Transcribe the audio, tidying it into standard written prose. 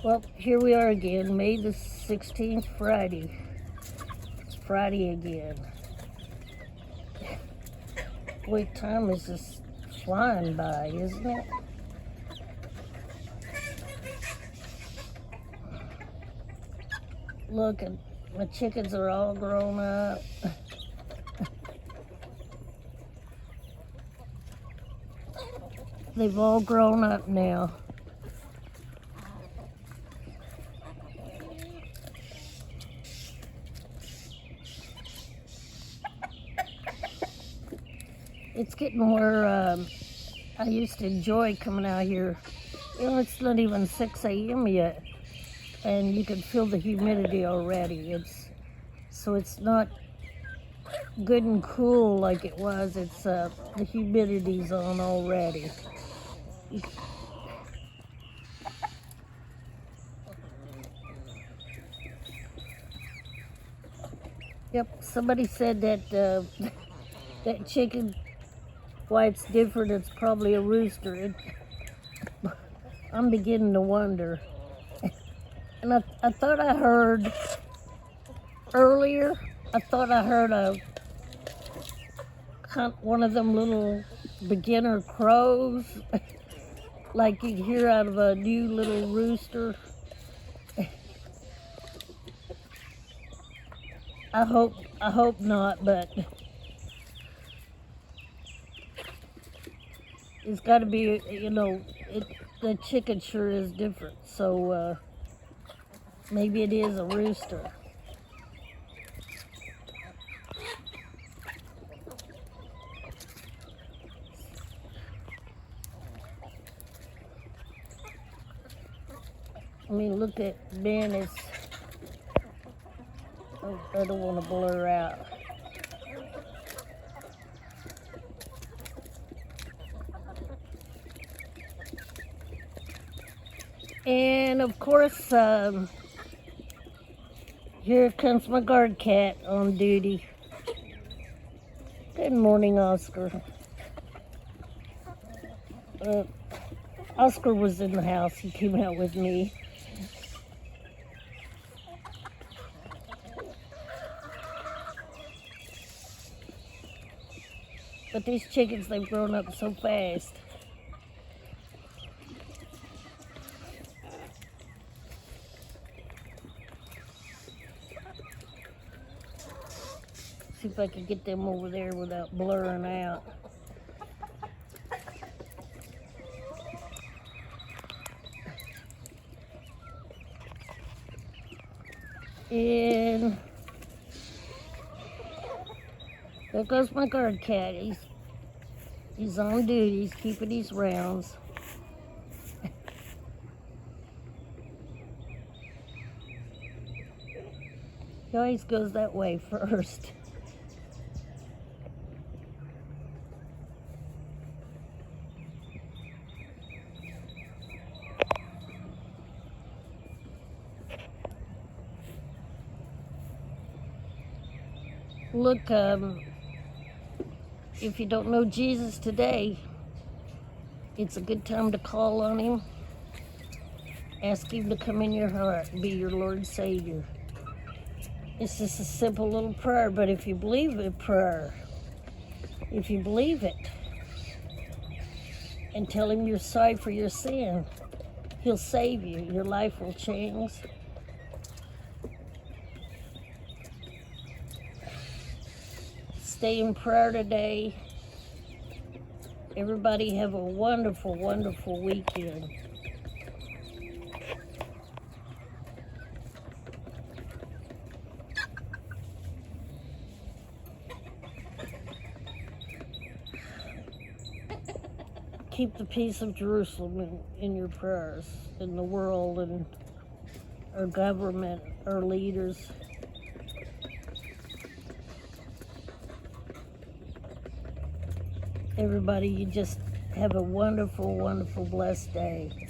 Well, here we are again, May the 16th, Friday. It's Friday again. Boy, time is just flying by, isn't it? Look, my chickens are all grown up. They've all grown up now. It's getting where I used to enjoy coming out here. You know, it's not even 6 a.m. yet, and you can feel the humidity already. So it's not good and cool like it was. It's the humidity's on already. Yep, somebody said that that chicken, why it's different, it's probably a rooster. I'm beginning to wonder. And I thought I heard earlier, one of them little beginner crows, like you'd hear out of a new little rooster. I hope not, but it's got to be, you know, the chicken sure is different, so maybe it is a rooster. I mean, look at Ben. Oh, I don't want to blur out. And of course, here comes my guard cat on duty. Good morning, Oscar. Oscar was in the house. He came out with me. But these chickens, they've grown up so fast. See if I can get them over there without blurring out. And there goes my guard cat. He's on duty. He's keeping his rounds. He always goes that way first. Look, if you don't know Jesus today, it's a good time to call on him. Ask him to come in your heart and be your Lord and Savior. It's just a simple little prayer, but if you believe it, if you believe it, and tell him you're sorry for your sin, he'll save you. Your life will change. Stay in prayer today. Everybody have a wonderful, wonderful weekend. Keep the peace of Jerusalem in your prayers, in the world, and our government, our leaders. Everybody, you just have a wonderful, wonderful, blessed day.